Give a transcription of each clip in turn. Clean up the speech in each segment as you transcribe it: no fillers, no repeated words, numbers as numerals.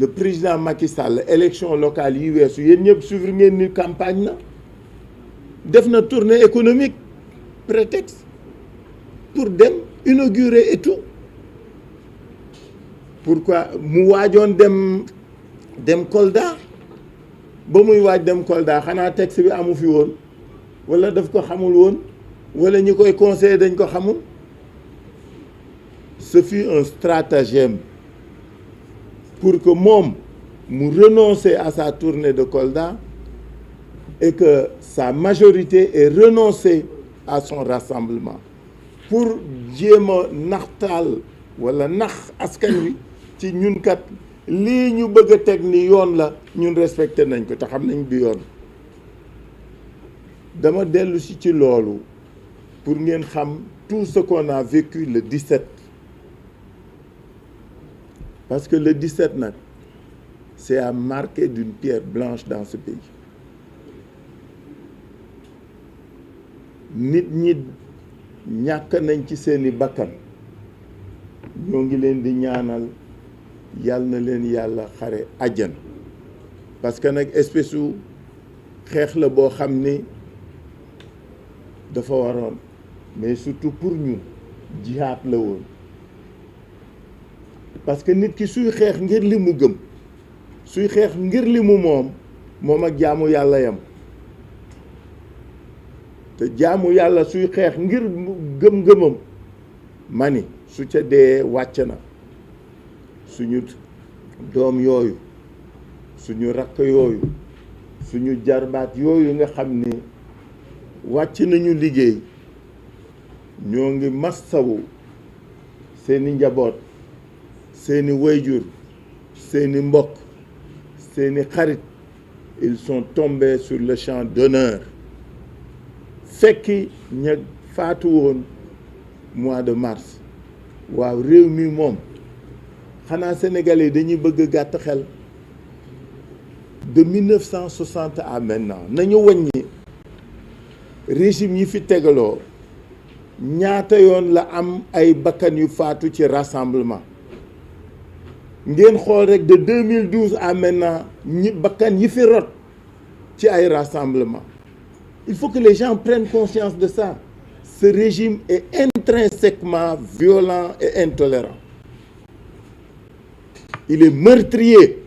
le président Macky Sall élection locale yi weesu yéen ñëpp suivre ngeen ni campagne na def na tournée économique prétexte pour dem inaugurer et tout pourquoi mu waajoon dem Kolda ba muy waaj dem Kolda xanaa texte bi amu fi woon wala daf ko xamul woon wala ñi koy conseiller dañ ko xamul. Ce fut un stratagème pour que moom mu renoncer à sa tournée de Kolda et que sa majorité ait renoncé à son rassemblement pour jéem a naxtaal wala nax askan wi ci ñun kat lii ñu bëgg a teg ni yoon la ñun respecté nañ ko te xam nañ bi yoon. dama dellu si ci loolu pour ngeen xam tout ce qu'on a vécu le 17 parce que le 17 nag c'est à marquer d'une pierre blanche dans ce pays. nit ñi ñàkk nañ ci seeni bakkan ñoo ngi leen di ñaanal yàlla na leen yàlla xare àjjana parce que nag espèce u xeex la boo xam ni dafa waroon mais surtout pour ñun jihaad la woon parce que nit ki suy xeex ngir li mu gëm suy xeex ngir li mu moom ak jaamu yàlla yam te jaamu yàlla suy xeex ngir gëm-gëmam mani su ca dee wàcc na suñu doom yooyu suñu rakk yooyu suñu jarbaat yooyu nga xam ni wàcc nañu liggéey ñoo ngi massawu seeni njaboot seeni wayjur seeni mbokk seeni xarit ils sont tombés sur le champ d'honneur fekki ña faatu woon mois de mars waaw réew mi moom xanaa sénégalais yi dañuy bëgg gàtt xel de 1960 à maintenant nañu wàññi régime yi fi tegaloo ñaata yoon la am ay bakkan yu faatu ci rassemblement ngeen xool rek de 2012 à maintenant ñi bakkan yi fi rot ci ay rassemblement. Il faut que les gens prennent conscience de ça. Ce régime est intrinsèquement violent et intolérant. Il est meurtrier.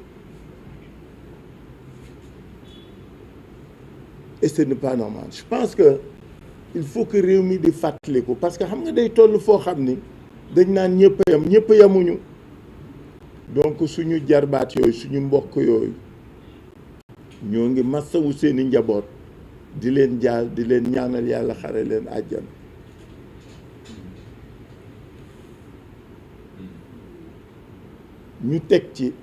Et ce n'est pas normal. Je pense que il faut que réew mi di fàttaliku parce que xam nga day toll foo xam ni dañ naan ñëpp a yam ñëpp a yamuñu donc suñu jarbaat yooyu suñu mbokk yooyu ñoo ngi massawu seeni njaboot di leen jaal di leen ñaanal yàlla xare leen àjjana ñu teg ci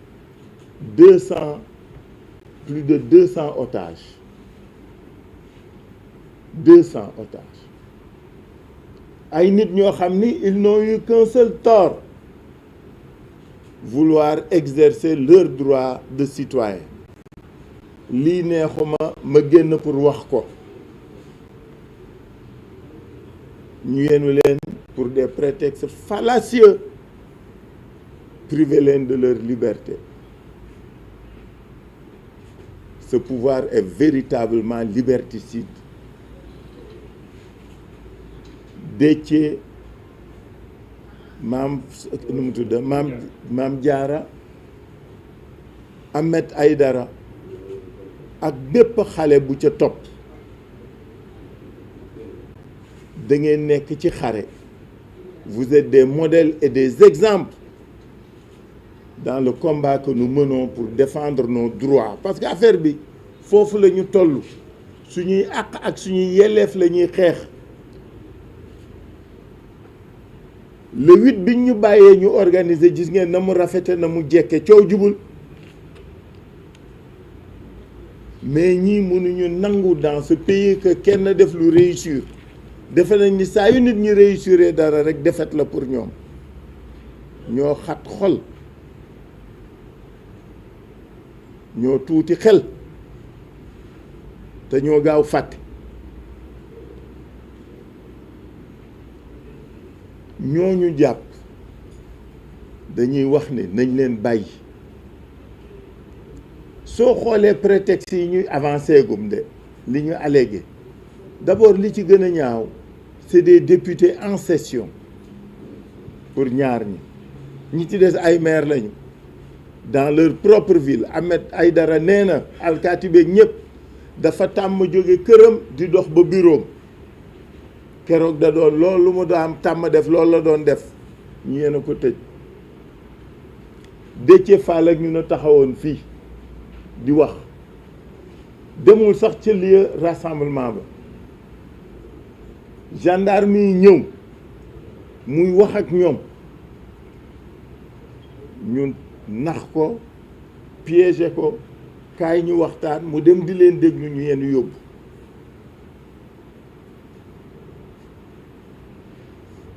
plus de 200 otages 200 otages ay nit ñoo xam ni ils n'ont eu qu'un seul tort vouloir exercer leur droit de citoyen lii neexuma ma génn pour wax ko ñu yenu leen pour des prétextes fallacieux priver leen de leur liberté. Ce pouvoir est véritablement liberticide. Déthié maam nu mu tudd maam Diarra Ahmed Aïdara ak bépp xale bu ca topp da ngeen nekk ci xare. Vous êtes des modèles et des exemples dans le combat que nous menons pour défendre nos droits parce que affaire bi foofu la ñu toll suñuy àq ak suñuy yelleef la ñuy xeex. Le 8 bi ñu bàyyee ñu organiser gis ngeen na mu rafete na mu jekke coow jubul mais ñii mënuñu nangu dans ce pays que kenn def lu réussir defe nañ ni saa yu nit ñi réussir dara rek defet la pour ñoom ñoo xat xol ñoo tuuti xel te ñoo gaaw fàtte ñooñu jàpp dañuy wax ne nañ leen bàyyi soo xoolee prétexte yi ñuy avancé gum de li ñu allégué d'abord li ci gën a ñaaw c'est des députés en session pour ñaar ñi ci des ay maire lañu dans leur propre ville. Ahmed Aïdara nee na alkaati beeg ñëpp dafa tàmm jóge këram di dox ba bureau keroog da doon loolu lu mu daan tàmm def loolu la doon def ñu yéen a ko tëj. Déthié Fall ak ñu na taxawoon fii di wax demul sax ca lieu rassemblement ba gendarme yi ñëw muy wax ak ñoom ñun nax ko piégé ko kaay ñu waxtaan mu dem di leen déglu ñu yenn yóbbu.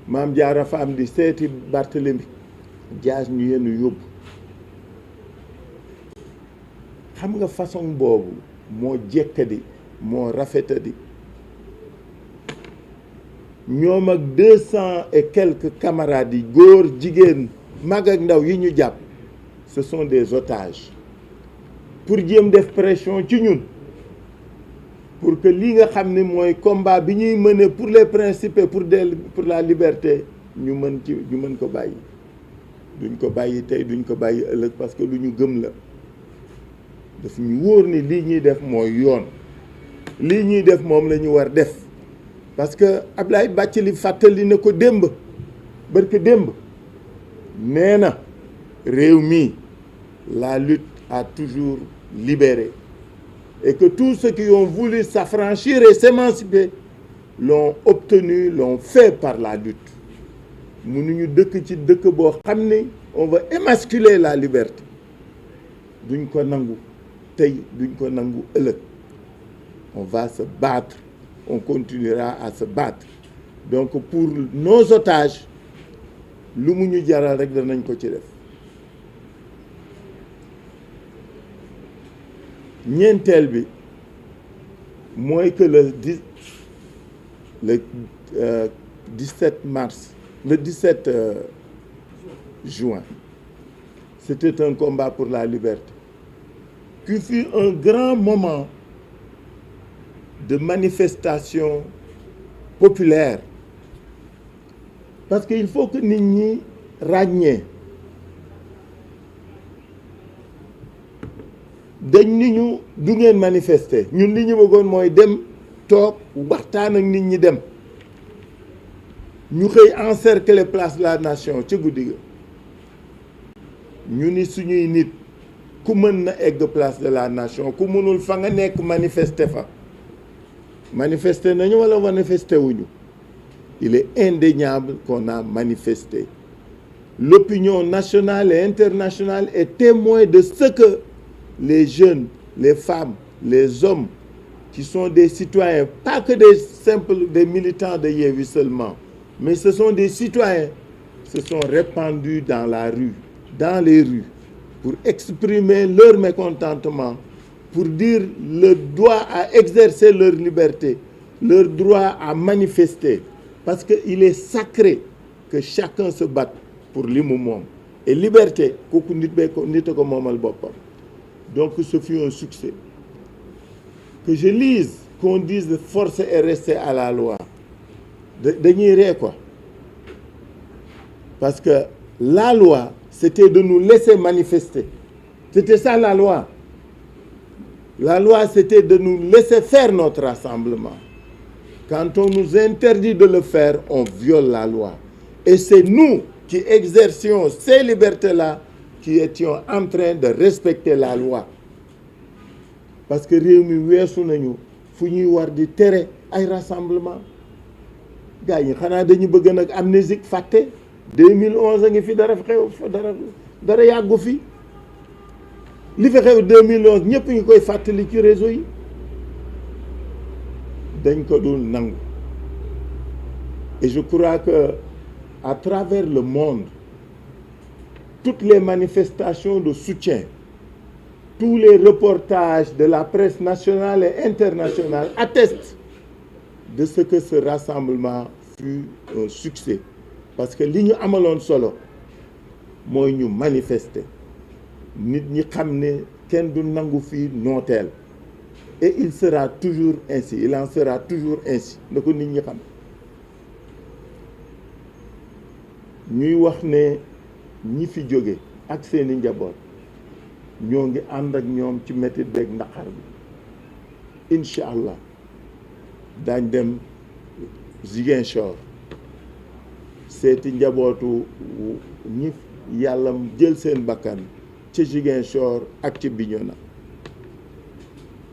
Maam Jaara Faam di seeti Barthélemy Dias ñu yenn yóbbu. xam nga façon boobu moo jekkadi moo rafetadi ñoom ak 200 et quelques camarades yi góor jigéen mag ak ndaw yi ñu jàpp ce sont des otages pour jéem def pression ci ñun pour que li nga xam ne mooy combat bi ñuy mener pour les principes et pour la liberté ñu mën ko bàyyi. duñ ko bàyyi tey duñ ko bàyyi ëllëg parce que lu ñu gëm la. daf ñu wóor ni lii ñuy def mooy yoon lii ñuy def moom la ñu war def parce que Ablaye Bathily fàttali na ko démb barke démb nee na réew mi la lutte a toujours libéré et que tous ceux qui ont voulu s'affranchir et s'émanciper l'ont obtenu, l'ont fait par la lutte. mënuñu dëkk ci dëkk boo xam ne on va émasculer la liberté duñ ko nangu tey duñ ko nangu ëllëg. On va se battre, on continuera à se battre. Donc pour nos otages lu mu ñu jaral rek danañ ko ci def. ñeenteel bi mooy que le 17 mars, le 17 juin, c'était un combat pour la liberté, qui fut un grand moment de manifestation populaire. Parce qu'il faut que nit ñi ràññee dañ ni ñu du ngeen manifester ñun li ñu bëggoon mooy dem toog waxtaan ak nit ñi dem ñu xëy encercler place de la nation ci guddi ga ñu ni suñuy nit ku mën na egg place de la nation ku mënul fa nga nekk manifester fa manifester nañu wala manifester wuñu. Il est indéniable qu'on a manifesté. L'opinion nationale et internationale est témoin de ce que les jeunes, les femmes, les hommes, qui sont des citoyens, pas que des militants de Yewwi seulement, mais ce sont des citoyens, se sont répandus dans la rue, dans les rues, pour exprimer leur mécontentement, pour dire le droit à exercer leur liberté, leur droit à manifester. Parce qu'il est sacré que chacun se batte pour li mu moom. Et liberté, kooku nit a ko moomal boppam. Donc ce fut un succès. Que je lise, qu'on dise forcer et rester à la loi. Dañuy ree quoi. Parce que la loi, c'était de nous laisser manifester. C'était ça la loi. La loi, c'était de nous laisser faire notre rassemblement. Quand on nous interdit de le faire, on viole la loi. Et c'est nous qui exercions ces libertés-là qui étions en train de respecter la loi. Parce que réew mi weesu nañu fu ñuy war di tere ay rassemblement. Gars yi xanaa dañu bëgg nag amnésique fàtte 2011 a ngi fi dara xew dara yàggu fi li fi xew 2011 ñëpp ngi koy fàttali ci réseau yi. dañ ko dul nangu. Et je crois que à travers le monde, toutes les manifestations de soutien, tous les reportages de la presse nationale et internationale attestent de ce que ce rassemblement fut un succès. Parce que li ñu amaloon solo mooy ñu manifester nit ñi xam ne kenn du nangu fii nooteel et il sera toujours ainsi, il en sera toujours ainsi na ko nit ñi xam. ñuy wax ne ñi fi jóge ak seeni njaboot ñoo ngi ànd ak ñoom ci métit beeg naqar bi incha allah daañ dem Ziguinchor seeti njabootu ñi yàlla jël seen bakkan ci Ziguinchor ak ci Bignona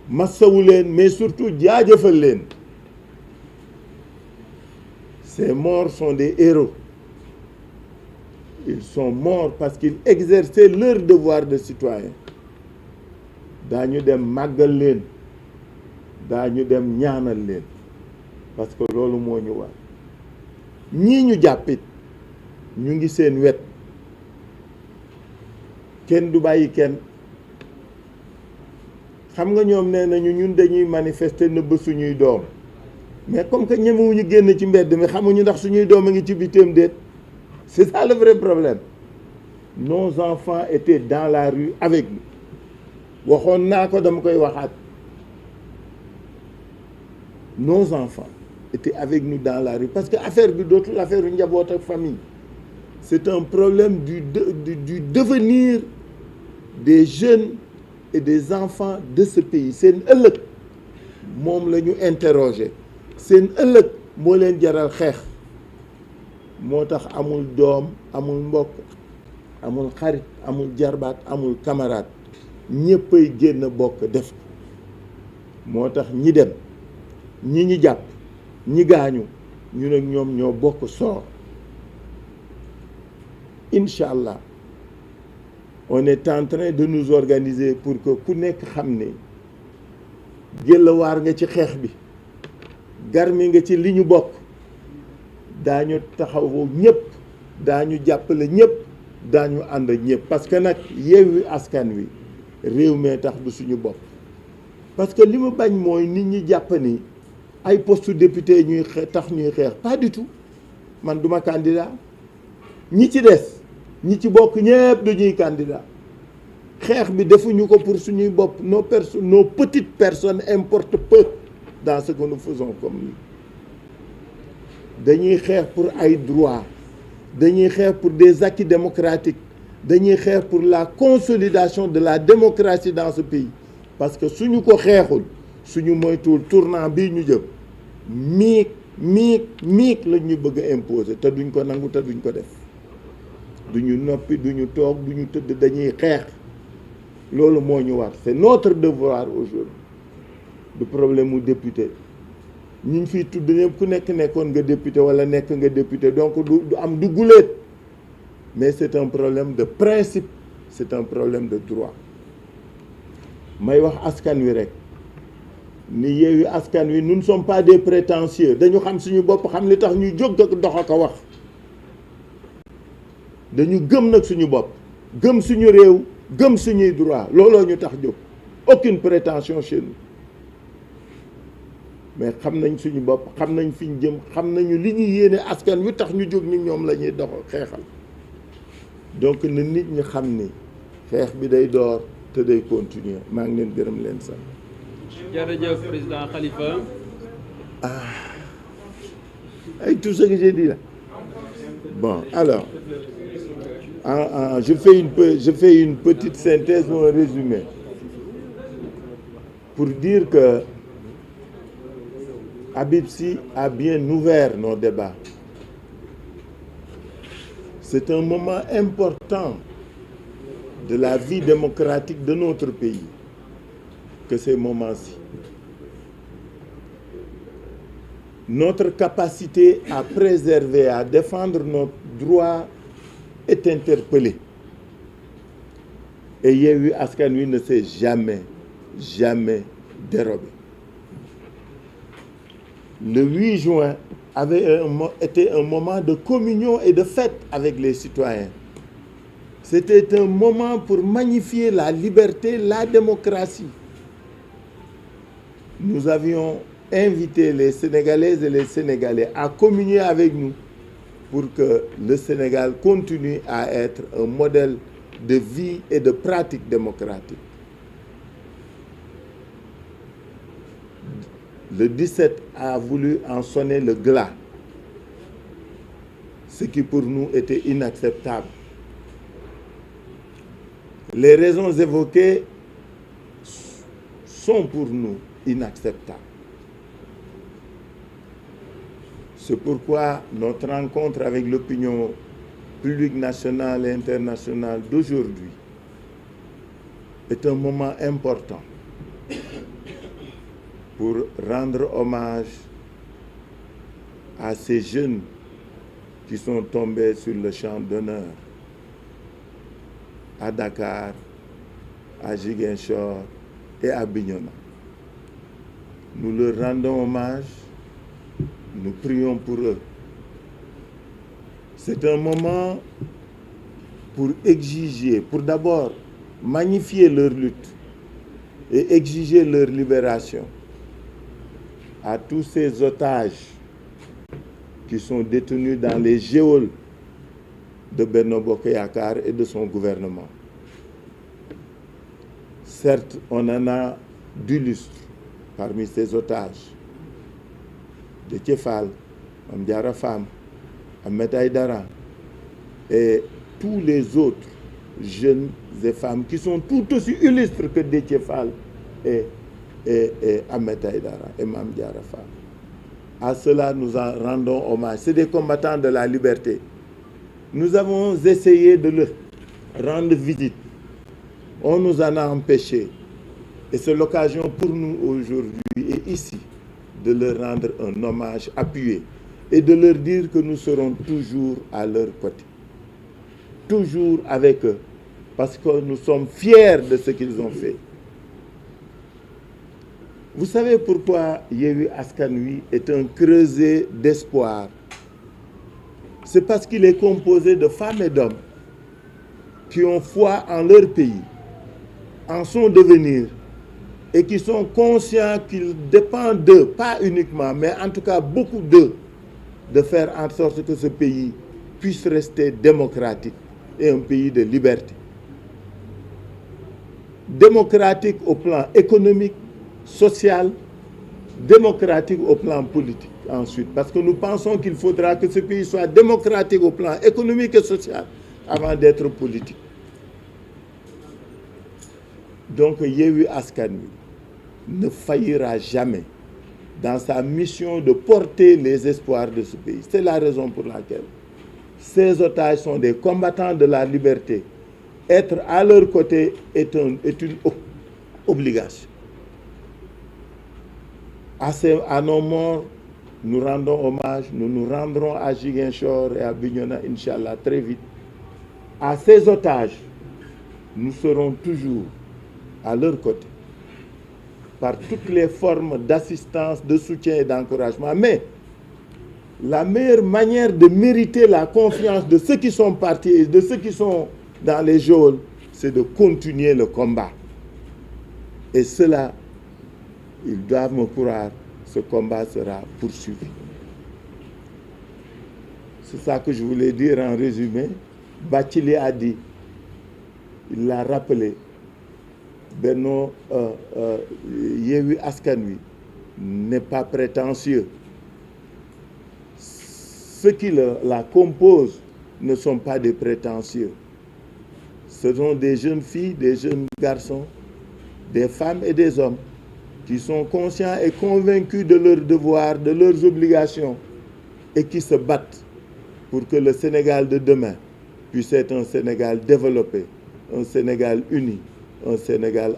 massawu leen mais surtout jaajëfal leen. Ces morts sont des héros. Ils sont morts parce qu'ils exerçaient leur devoir de citoyen. daañu dem màggal leen daañu dem ñaanal leen parce que loolu moo ñu war. ñii ñu jàppit ñu ngi seen wet kenn du bàyyi kenn. xam nga ñoom nee nañu ñun dañuy manifester nëbb suñuy doom mais comme que ñemewuñu génn ci mbedd mi xamuñu ndax suñuy doom a ngi ci bitim déet. C'est ça le vrai problème. Nos enfants étaient dans la rue avec nous. waxoon naa ko dama koy waxaat. Nos enfants étaient avec nous dans la rue parce que affaire bi dootul affaire u njaboot ak famille. C'est un problème du devenir des jeunes et des enfants de ce pays. seen ëllëg moom la ñu interroger. seen ëllëg moo leen jaral xeex. moo tax amul doom amul mbokk amul xarit amul jarbaat amul camarade ñëppay génn bokk def moo tax ñi dem ñi jàpp ñi gaañu ñu nag ñoom ñoo bokk soor incha allah on est en train de nous organiser pour que ku nekk xam ne gëllawaar nga ci xeex bi garmi nga ci li ñu bokk daañu taxawu ñëpp daañu jàppale ñëpp daañu ànd ñëpp parce que nag Yewwi Askan Wi réew mee tax du suñu bopp. parce que li ma bañ mooy nit ñi jàpp ni ay poste député ñuy tax ñuy xeex pas du tout man duma candidat ñi ci des ñi ci bokk ñëpp dañuy candidat xeex bi defuñu ko pour suñuy bopp nos petites personnes importent peu dans ce que nous faisons comme nous. dañuy xeex pour ay droits dañuy xeex pour des acquis démocratiques dañuy xeex pour la consolidation de la démocratie dans ce pays parce que suñu ko xeexul suñu moytuwul tournant bii ñu jëm miig lañ ñu bëgg a imposer te duñ ko nangu te duñ ko def duñu noppi duñu toog duñu tëdd dañuy xeex loolu moo ñu war c'est notre devoir aujourd'hui du problème mu député ñi ñu fiy tudd ñëpp ku nekkoon nga député wala nekk nga député donc du am du guléet mais c'est un problème de principe c'est un problème de droit may wax askan wi rek ni Yewwi Askan Wi nous ne sommes pas des prétentieux dañu xam suñu bopp xam li tax ñuy jóg ak dox ak a wax dañu gëm nag suñu bopp gëm suñu réew gëm suñuy droit looloo ñu tax jóg aucune prétention chez nous mais xam nañ suñu bopp xam nañ fi ñu jëm xam nañu li ñuy yéene askan wi tax ñu jóg ni ñoom la ñuy dox xeexal donc na nit ñi xam ni xeex bi day door te day continuer maa ngi leen gërëm leen sax. jërëjëf président Khalifa. Avec tout ce que j'ai dit là. Bon, alors, je fais une petite synthèse ou un résumé pour dire que Habib Sy a bien ouvert nos débats. C'est un moment important de la vie démocratique de notre pays que ces moments-ci. Notre capacité à préserver, à défendre nos droits est interpellée. Et Yewwi Askan Wi ne s'est jamais dérobé. Le 8 juin était un moment de communion et de fête avec les citoyens. C'était un moment pour magnifier la liberté, la démocratie. Nous avions invité les Sénégalaises et les Sénégalais à communier avec nous pour que le Sénégal continue à être un modèle de vie et de pratique démocratique. Le 17 a voulu en sonner le glas, ce qui pour nous était inacceptable. Les raisons évoquées sont pour nous inacceptables. C'est pourquoi notre rencontre avec l'opinion publique nationale et internationale d'aujourd'hui est un moment important pour rendre hommage à ces jeunes qui sont tombés sur le champ d'honneur à Dakar, à Ziguinchor et à Bignona. Nous leur rendons hommage, nous prions pour eux. C'est un moment pour exiger, pour d'abord magnifier leur lutte et exiger leur libération à tous ces otages qui sont détenus dans les geôles de Benno Bokk Yakaar et de son gouvernement. Certes, on en a d'illustres parmi ces otages. Déthié Fall, Mame Diarra Fam, Ahmed Aïdara et tous les autres jeunes et femmes qui sont tout aussi illustres que Déthié Fall et Ahmed Aïdara et Mame Diarra Fam. À cela, nous en rendons hommage. C'est des combattants de la liberté. Nous avons essayé de leur rendre visite. On nous en a empêchés. Et c'est l'occasion pour nous aujourd'hui et ici de leur rendre un hommage appuyé et de leur dire que nous serons toujours à leur côté. Toujours avec eux. Parce que nous sommes fiers de ce qu'ils ont fait. Vous savez pourquoi Yewwi Askan Wi est un creuset d'espoir? C'est parce qu'il est composé de femmes et d'hommes qui ont foi en leur pays, en son devenir, et qui sont conscients qu'il dépend d'eux, pas uniquement, mais en tout cas beaucoup d'eux, de faire en sorte que ce pays puisse rester démocratique et un pays de liberté. Démocratique au plan économique, social, démocratique au plan politique ensuite. Parce que nous pensons qu'il faudra que ce pays soit démocratique au plan économique et social avant d'être politique. Donc Yewwi Askan Wi ne faillira jamais dans sa mission de porter les espoirs de ce pays. C'est la raison pour laquelle ces otages sont des combattants de la liberté. Être à leur côté est une obligation. À nos morts, nous rendons hommage, nous nous rendrons à Ziguinchor et à Bignona, Inch'Allah, très vite. À ces otages, nous serons toujours à leur côté, par toutes les formes d'assistance, de soutien et d'encouragement. Mais la meilleure manière de mériter la confiance de ceux qui sont partis et de ceux qui sont dans les geôles, c'est de continuer le combat. Et cela, ils doivent me croire, ce combat sera poursuivi. C'est ça que je voulais dire en résumé. Bathily a dit, il l'a rappelé, Benno Yewwi Askan Wi n'est pas prétentieux. Ceux qui la composent ne sont pas des prétentieux. Ce sont des jeunes filles, des jeunes garçons, des femmes et des hommes qui sont conscients et convaincus de leurs devoirs, de leurs obligations et qui se battent pour que le Sénégal de demain puisse être un Sénégal développé, un Sénégal uni, un Sénégal